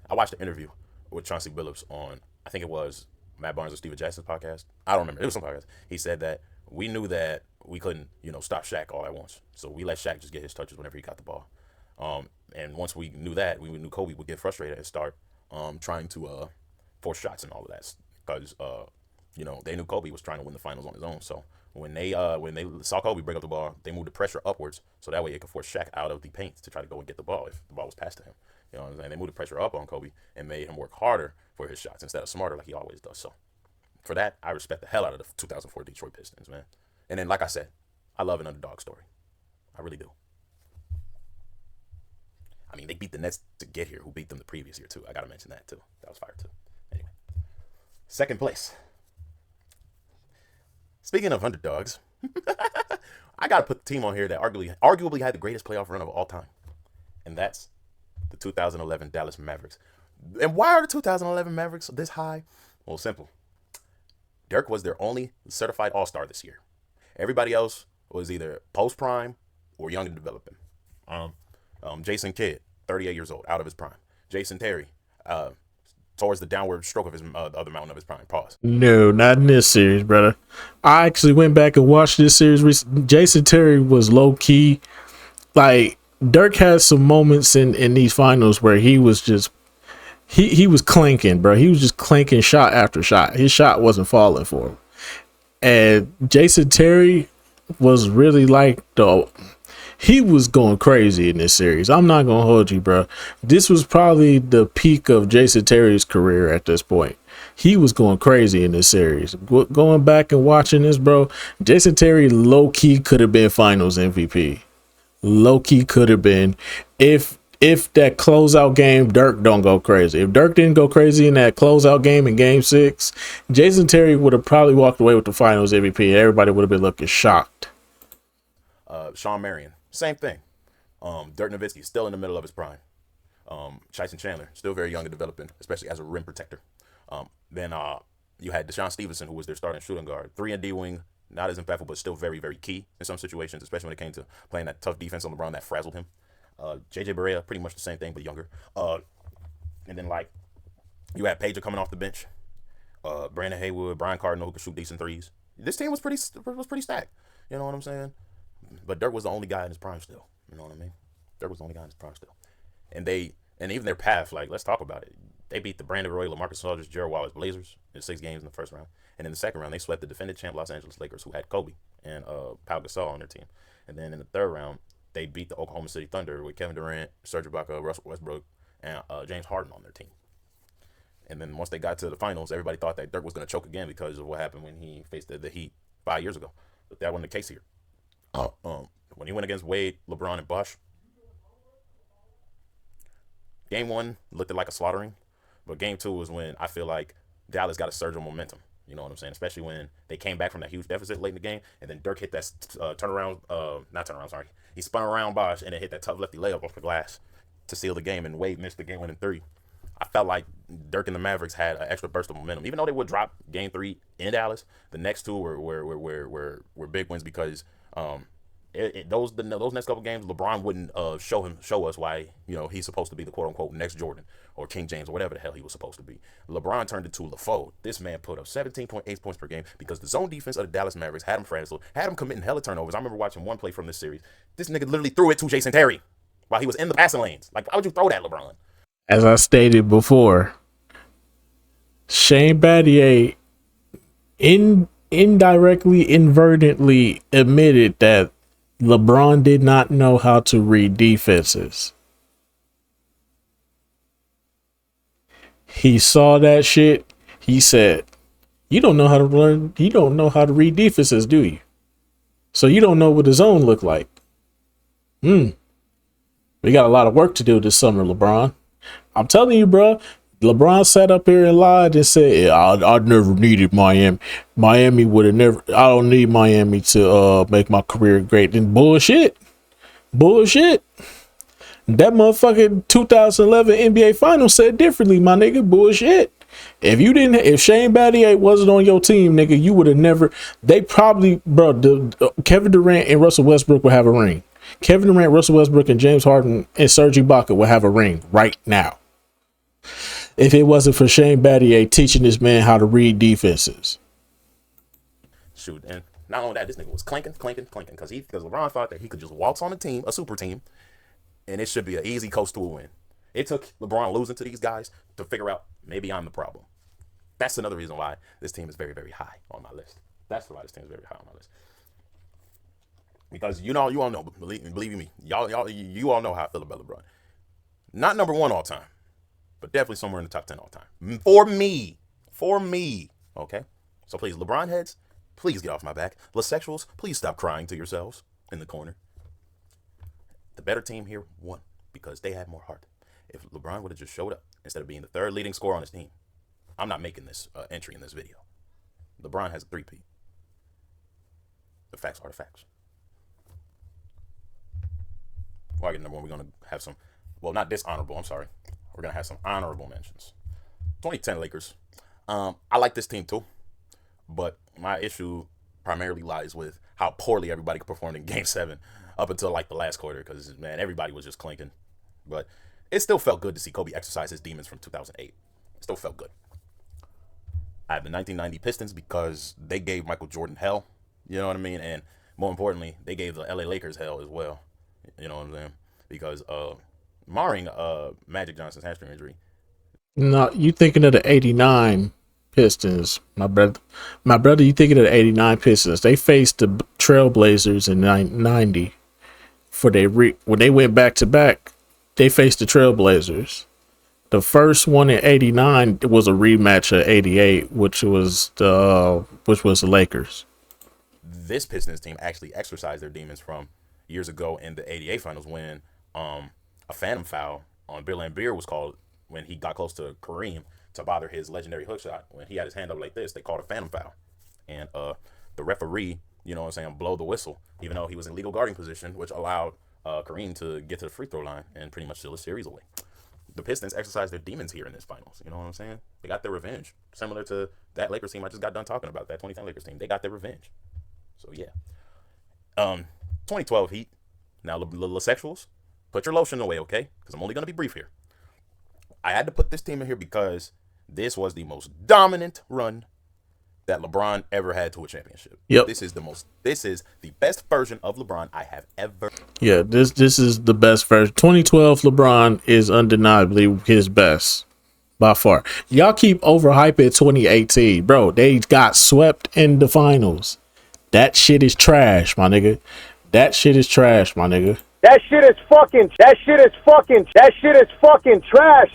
I watched the interview with Chauncey Billups on, I think it was Matt Barnes or Steven Jackson's podcast. I don't remember. It was some podcast. He said that we knew that we couldn't, stop Shaq all at once. So we let Shaq just get his touches whenever he got the ball. And once we knew that, we knew Kobe would get frustrated and start trying to force shots and all of that. Because, they knew Kobe was trying to win the finals on his own. So when they saw Kobe break up the ball, they moved the pressure upwards, so that way it could force Shaq out of the paint to try to go and get the ball if the ball was passed to him. You know what I'm saying? They moved the pressure up on Kobe and made him work harder for his shots instead of smarter like he always does. So for that, I respect the hell out of the 2004 Detroit Pistons, man. And then, like I said, I love an underdog story. I really do. I mean, they beat the Nets to get here, who beat them the previous year, too. I got to mention that, too. That was fire, too. Anyway. Second place. Speaking of underdogs, I got to put the team on here that arguably had the greatest playoff run of all time. And that's the 2011 Dallas Mavericks. And why are the 2011 Mavericks this high? Well, simple. Dirk was their only certified all-star this year. Everybody else was either post-prime or young and developing. Jason Kidd, 38 years old, out of his prime. Jason Terry, towards the downward stroke of his other mountain of his prime. Pause. No, not in this series, brother. I actually went back and watched this series. Jason Terry was low key. Like, Dirk had some moments in these finals where he was just he was clanking, bro. He was just clanking shot after shot. His shot wasn't falling for him. And Jason Terry was really like he was going crazy in this series. I'm not going to hold you, bro. This was probably the peak of Jason Terry's career at this point. He was going crazy in this series. Going back and watching this, bro, Jason Terry low-key could have been finals MVP. Low-key could have been. If that closeout game, Dirk don't go crazy. If Dirk didn't go crazy in that closeout game in Game 6, Jason Terry would have probably walked away with the finals MVP. Everybody would have been looking shocked. Shawn Marion. Same thing. Dirk Nowitzki still in the middle of his prime. Tyson Chandler still very young and developing, especially as a rim protector. Then you had Deshaun Stevenson, who was their starting shooting guard, 3-and-D wing, not as impactful, but still very, very key in some situations, especially when it came to playing that tough defense on LeBron that frazzled him. JJ Barea, pretty much the same thing, but younger. And then like you had Pager coming off the bench, Brandon Haywood, Brian Cardinal, who could shoot decent threes. This team was pretty stacked. You know what I'm saying? But Dirk was the only guy in his prime still. You know what I mean? Dirk was the only guy in his prime still. And even their path, like, let's talk about it. They beat the Brandon Roy, LaMarcus Aldridge, Gerald Wallace Blazers in 6 games in the first round. And in the second round, they swept the defending champ Los Angeles Lakers, who had Kobe and Pau Gasol on their team. And then in the third round, they beat the Oklahoma City Thunder with Kevin Durant, Serge Ibaka, Russell Westbrook, and James Harden on their team. And then once they got to the finals, everybody thought that Dirk was going to choke again because of what happened when he faced the Heat 5 years ago. But that wasn't the case here. When he went against Wade, LeBron, and Bosh, Game 1 looked like a slaughtering, but Game 2 was when I feel like Dallas got a surge of momentum. You know what I'm saying? Especially when they came back from that huge deficit late in the game, and then Dirk hit that he spun around Bosh and then hit that tough lefty layup off the glass to seal the game, and Wade missed the game-winning 3. I felt like Dirk and the Mavericks had an extra burst of momentum. Even though they would drop Game 3 in Dallas, the next 2 were big wins because those next couple games, LeBron wouldn't show us why he's supposed to be the quote unquote next Jordan or King James or whatever the hell he was supposed to be. LeBron turned into LaFoe. This man put up 17.8 points per game because the zone defense of the Dallas Mavericks had him frazzled, had him committing hella turnovers. I remember watching one play from this series. This nigga literally threw it to Jason Terry while he was in the passing lanes. Like, why would you throw that, LeBron? As I stated before, Shane Battier indirectly, inadvertently admitted that LeBron did not know how to read defenses. He saw that shit. He said, "You don't know how to learn. You don't know how to read defenses, do you? So you don't know what the zone look like." We got a lot of work to do this summer, LeBron. I'm telling you, bro. LeBron sat up here and lied and said, "Yeah, I never needed Miami. Miami would have never. I don't need Miami to make my career great." Then bullshit. That motherfucking 2011 NBA Finals said differently, my nigga. Bullshit. If Shane Battier wasn't on your team, nigga, you would have never. They probably, bro. Kevin Durant and Russell Westbrook would have a ring. Kevin Durant, Russell Westbrook, and James Harden and Serge Ibaka would have a ring right now. If it wasn't for Shane Battier teaching this man how to read defenses. Shoot, and not only that, this nigga was clinking, because LeBron thought that he could just waltz on a team, a super team, and it should be an easy coast to a win. It took LeBron losing to these guys to figure out maybe I'm the problem. That's another reason why this team is very, very high on my list. That's why this team is very high on my list. Because you all know, believe me, you all know how I feel about LeBron. Not number 1 all time, but definitely somewhere in the top 10 all time. For me. Okay? So please, LeBron heads, please get off my back. Lesexuals, please stop crying to yourselves in the corner. The better team here won because they had more heart. If LeBron would have just showed up instead of being the 3rd leading scorer on his team, I'm not making this entry in this video. LeBron has a 3-peat. The facts are the facts. Well, I get number 1. We're going to have some, well, not dishonorable, I'm sorry. We're going to have some honorable mentions. 2010 Lakers. I like this team too, but my issue primarily lies with how poorly everybody performed in Game 7 up until like the last quarter because, man, everybody was just clinking. But it still felt good to see Kobe exercise his demons from 2008. It still felt good. I have the 1990 Pistons because they gave Michael Jordan hell. You know what I mean? And more importantly, they gave the LA Lakers hell as well. You know what I'm saying? Because marring Magic Johnson's hamstring injury. No, you thinking of the 89 Pistons, my brother. You thinking of the 89 Pistons. They faced the Trailblazers in 90 when they went back to back. They faced the Trailblazers. The first one in 89 was a rematch of 88, which was the Lakers. This Pistons team actually exercised their demons from years ago in the 88 finals when a phantom foul on Bill Laimbeer was called when he got close to Kareem to bother his legendary hook shot. When he had his hand up like this, they called a phantom foul. And the referee, blow the whistle, even though he was in legal guarding position, which allowed Kareem to get to the free throw line and pretty much seal the series away. The Pistons exercised their demons here in this finals. You know what I'm saying? They got their revenge. Similar to that Lakers team I just got done talking about, that 2010 Lakers team. They got their revenge. So, yeah. 2012 Heat. Now, the sexuals, put your lotion away, okay? Because I'm only going to be brief here. I had to put this team in here because this was the most dominant run that LeBron ever had to a championship. Yep. This is the best version of LeBron I have ever. Yeah, this is the best version. 2012 LeBron is undeniably his best by far. Y'all keep overhyping 2018, bro. They got swept in the finals. That shit is trash, my nigga. That shit is trash, my nigga. That shit is fucking trash,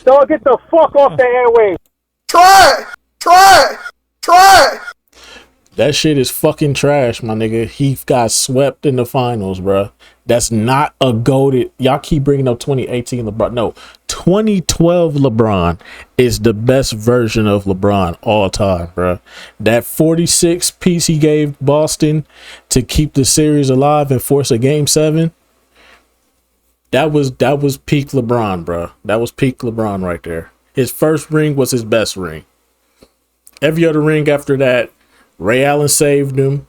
dog. Get the fuck off the airwaves. Try. That shit is fucking trash, my nigga. He got swept in the finals, bro. That's not a goated. Y'all keep bringing up 2018 LeBron. No, 2012 LeBron is the best version of LeBron all time, bro. That 46 piece he gave Boston to keep the series alive and force a game 7. That was peak LeBron, bro. That was peak LeBron right there. His first ring was his best ring. Every other ring after that, Ray Allen saved him.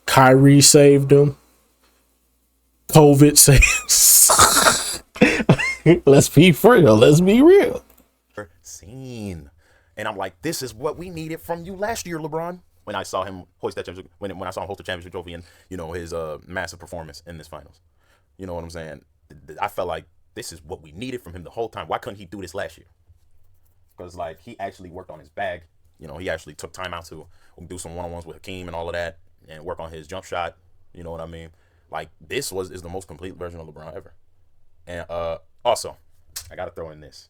Kyrie saved him. COVID saved. Let's be real. Let's be real. Seen. And I'm like, this is what we needed from you last year, LeBron. When I saw him hoist that championship, when I saw him host the championship trophy and, you know, his massive performance in this finals. You know what I'm saying? I felt like this is what we needed from him the whole time. Why couldn't he do this last year? Because, like, he actually worked on his bag. You know, he actually took time out to do some one-on-ones with Hakeem and all of that and work on his jump shot. You know what I mean? Like, this is the most complete version of LeBron ever. And also, I got to throw in this.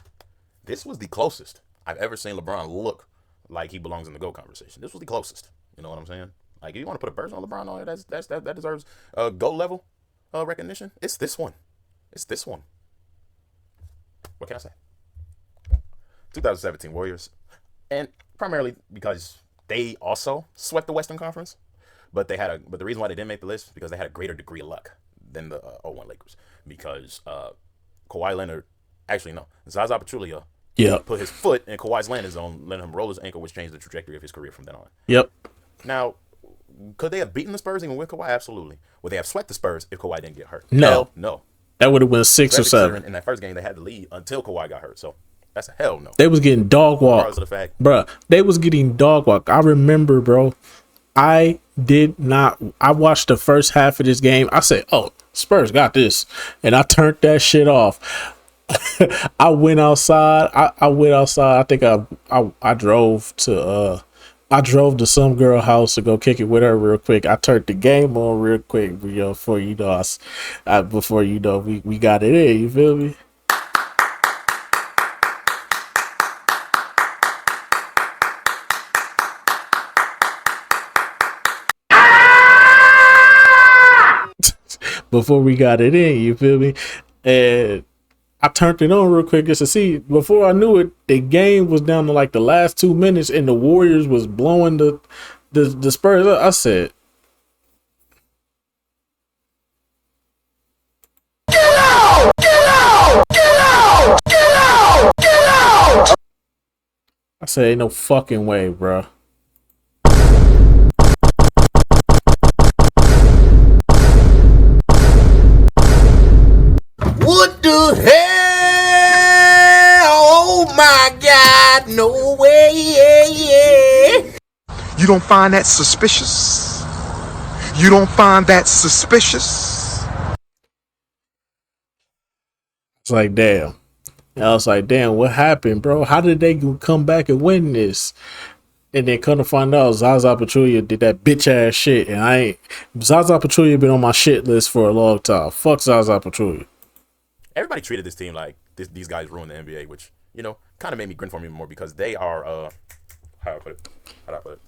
This was the closest I've ever seen LeBron look like he belongs in the GOAT conversation. This was the closest. You know what I'm saying? Like, if you want to put a version of LeBron on it, that deserves GOAT level recognition. It's this one. It's this one. What can I say? 2017 Warriors. And primarily because they also swept the Western Conference, but the reason why they didn't make the list is because they had a greater degree of luck than the 01 Lakers, because Kawhi Leonard, actually no, Zaza Pachulia put his foot in Kawhi's landing zone, letting him roll his ankle, which changed the trajectory of his career from then on. Yep. Now, could they have beaten the Spurs even with Kawhi? Absolutely. Would they have swept the Spurs if Kawhi didn't get hurt? No. Hell, no. That would have been 6 or 7. In that first game, they had the lead until Kawhi got hurt. So that's a hell no. They was getting dog walk. Regardless of the fact. Bruh, they was getting dog walk. I remember, bro. I watched the first half of this game. I said, oh, Spurs got this. And I turned that shit off. I went outside. I went outside. I think I drove to some girl house to go kick it with her real quick. I turned the game on real quick, before you know, we got it in. You feel me? Before we got it in, you feel me? And I turned it on real quick just to see. Before I knew it, the game was down to like the last 2 minutes, and the Warriors was blowing the Spurs up. I said, "Get out! Get out! Get out! Get out! Get out!" I said, "Ain't no fucking way, bro." What the hell? Oh my God, no way. You don't find that suspicious? You don't find that suspicious? It's like, damn. And I was like, damn, what happened, bro? How did they come back and win this? And then come to find out, Zaza Pachulia did that bitch ass shit. And Zaza Pachulia been on my shit list for a long time. Fuck Zaza Pachulia. Everybody treated this team like these guys ruined the NBA, which, you know, kind of made me grin for them even more, because they are, how do I put it?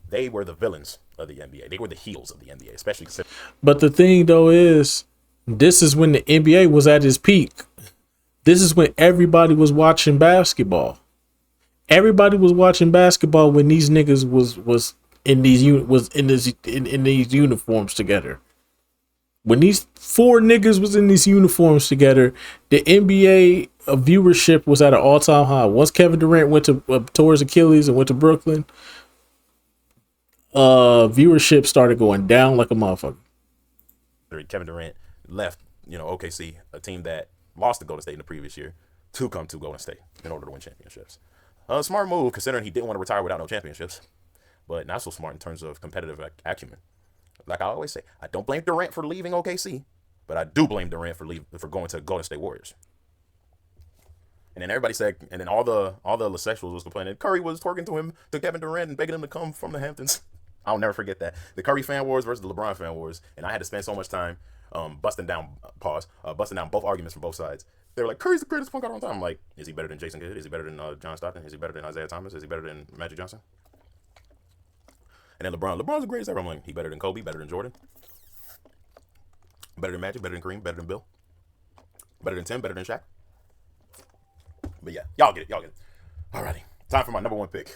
They were the villains of the NBA. They were the heels of the NBA, especially considering. But the thing, though, is this is when the NBA was at its peak. This is when everybody was watching basketball. Everybody was watching basketball when these niggas was in these uniforms together. when these four niggas was in these uniforms together, the NBA viewership was at an all-time high. Once Kevin Durant went to towards Achilles and went to Brooklyn, viewership started going down like a motherfucker. Kevin Durant left, OKC, a team that lost to Golden State in the previous year, to come to Golden State in order to win championships. A smart move, considering he didn't want to retire without no championships, but not so smart in terms of competitive acumen. Like I always say, I don't blame Durant for leaving OKC, but I do blame Durant for going to Golden State Warriors. And then everybody said, and then all the sexuals was complaining Curry was twerking to Kevin Durant and begging him to come from the Hamptons. I'll never forget that. The Curry fan wars versus the LeBron fan wars, and I had to spend so much time busting down both arguments from both sides. They were like, Curry's the greatest point guard of all time. I'm like, is he better than Jason Kidd? Is he better than John Stockton? Is he better than Isaiah Thomas? Is he better than Magic Johnson? And then LeBron's the greatest ever. I'm like, he better than Kobe, better than Jordan, better than Magic, better than Kareem, better than Bill, better than Tim, better than Shaq. But yeah, y'all get it. Alrighty, time for my number one pick.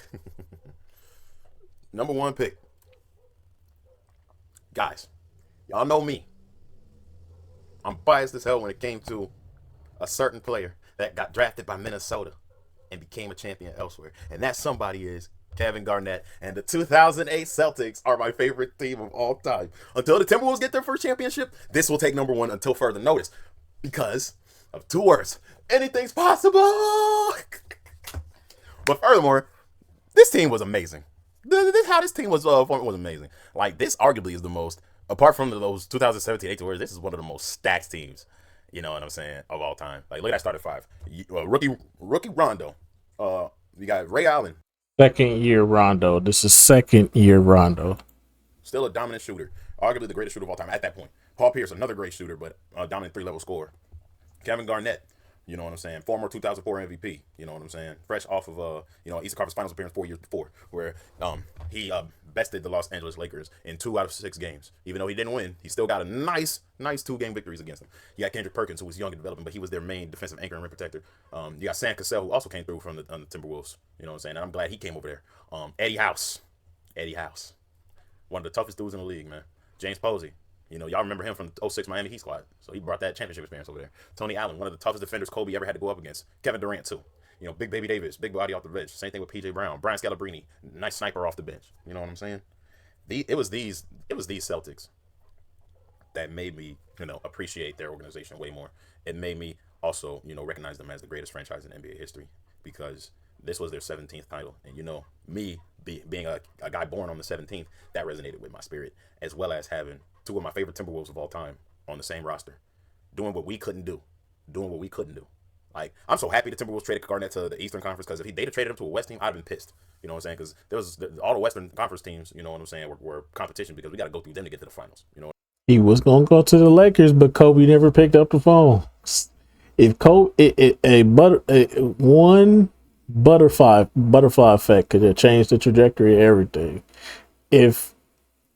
Number one pick. Guys, y'all know me. I'm biased as hell when it came to a certain player that got drafted by Minnesota and became a champion elsewhere. And that somebody is Kevin Garnett. And the 2008 Celtics are my favorite team of all time. Until the Timberwolves get their first championship, this will take number one until further notice. Because of two words. Anything's possible. But furthermore, this team was amazing. How this team was amazing. Like, this arguably is the most, apart from those 2017 8 Warriors, this is one of the most stacked teams, you know what I'm saying, of all time. Like, look at that starting five. Rookie Rondo. You got Ray Allen. Second year Rondo. This is second year Rondo. Still a dominant shooter. Arguably the greatest shooter of all time at that point. Paul Pierce, another great shooter, but a dominant 3-level scorer. Kevin Garnett. You know what I'm saying? Former 2004 MVP. You know what I'm saying? Fresh off of Eastern Conference Finals appearance 4 years before, where he bested the Los Angeles Lakers in 2 out of 6 games. Even though he didn't win, he still got a nice 2-game victories against them. You got Kendrick Perkins, who was young and developing, but he was their main defensive anchor and rim protector. You got Sam Cassell, who also came through from the Timberwolves. You know what I'm saying? And I'm glad he came over there. Eddie House, one of the toughest dudes in the league, man. James Posey. You know, y'all remember him from the 06 Miami Heat squad. So he brought that championship experience over there. Tony Allen, one of the toughest defenders Kobe ever had to go up against. Kevin Durant, too. You know, Big Baby Davis, big body off the bench. Same thing with PJ Brown. Brian Scalabrine, nice sniper off the bench. You know what I'm saying? It was these Celtics that made me, appreciate their organization way more. It made me also, recognize them as the greatest franchise in NBA history, because this was their 17th title. And, me being a guy born on the 17th, that resonated with my spirit, as well as having 2 of my favorite Timberwolves of all time on the same roster, doing what we couldn't do. Like, I'm so happy the Timberwolves traded Garnett to the Eastern Conference, because if they'd have traded him to a West team, I'd have been pissed. You know what I'm saying? Because all the Western Conference teams, you know what I'm saying, were competition, because we got to go through them to get to the finals. He was gonna go to the Lakers, but Kobe never picked up the phone. If Kobe, one butterfly effect could have changed the trajectory of everything. If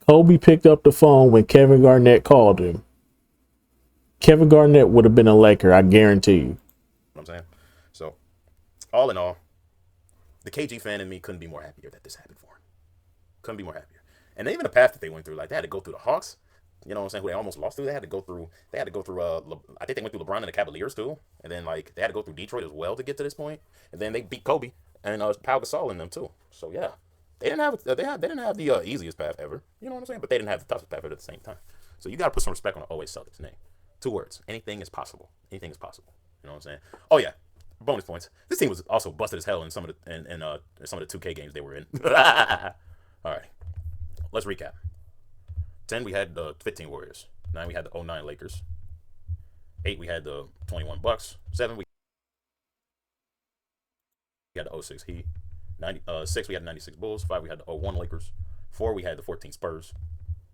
Kobe picked up the phone when Kevin Garnett called him, Kevin Garnett would have been a Laker, I guarantee you. What I'm saying? So, all in all, the KG fan in me couldn't be more happier that this happened for him. Couldn't be more happier. And even the path that they went through, like, they had to go through the Hawks, you know what I'm saying, who they almost lost to. They had to go through I think they went through LeBron and the Cavaliers too. And then, like, they had to go through Detroit as well to get to this point. And then they beat Kobe and Pau Gasol in them too. So yeah, they didn't have the easiest path ever. You know what I'm saying? But they didn't have the toughest path at the same time. So you got to put some respect on the always Celtics name. 2 words. Anything is possible. Anything is possible. You know what I'm saying? Oh yeah. Bonus points. This team was also busted as hell in some of the 2K games they were in. All right. Let's recap. 10 we had the 15 Warriors. 9 we had the 09 Lakers. 8 we had the 21 Bucks. 7 we had the 06 Heat. 6 we had the 96 Bulls. 5 we had the 01 Lakers. 4 we had the 14 Spurs.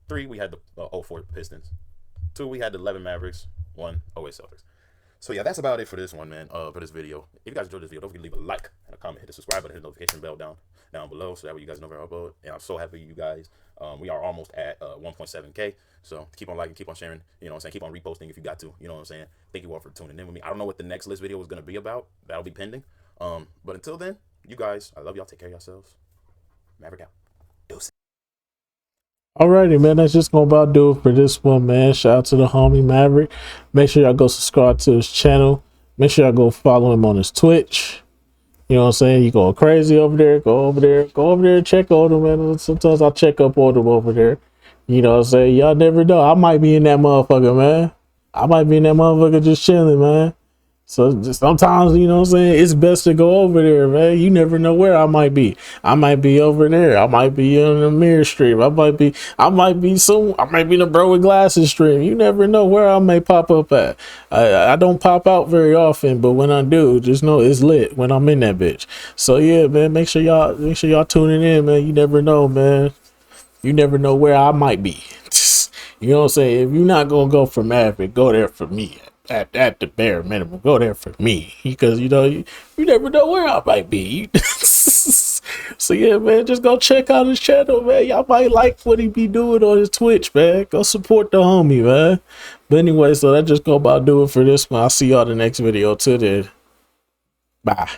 3 we had the 04 Pistons. 2 we had the 11 Mavericks. 1 08 Celtics. So yeah, that's about it for this one, man. For this video. If you guys enjoyed this video, don't forget to leave a like and a comment, hit the subscribe button, hit the notification bell down below, so that way you guys know when I upload. And I'm so happy you guys. We are almost at 1.7K. So keep on liking, keep on sharing. You know what I'm saying? Keep on reposting if you got to. You know what I'm saying? Thank you all for tuning in with me. I don't know what the next list video is gonna be about. That'll be pending. But until then, you guys, I love y'all. Take care of yourselves. Maverick out. Deuces. Alrighty, man. That's just gonna about do it for this one, man. Shout out to the homie Maverick. Make sure y'all go subscribe to his channel. Make sure y'all go follow him on his Twitch. You know what I'm saying? You going crazy over there, go over there, and check on him, man. Sometimes I check up on him over there. You know what I'm saying? Y'all never know. I might be in that motherfucker, man. I might be in that motherfucker just chilling, man. So just sometimes, you know what I'm saying, it's best to go over there, man. You never know where I might be. I might be over there. I might be in the mirror stream. I might be in the bro with glasses stream. You never know where I may pop up at. I don't pop out very often, but when I do, just know it's lit when I'm in that bitch. So yeah, man, make sure y'all tuning in, man. You never know, man. You never know where I might be. You know what I'm saying? If you're not gonna go for Maverick, go there for me. At the bare minimum, go there for me, because you know you never know where I might be. So yeah, man, just go check out his channel, man. Y'all might like what he be doing on his Twitch, man. Go support the homie, man. But anyway, so that just go about do it for this one. I'll see y'all the next video. Till then, bye.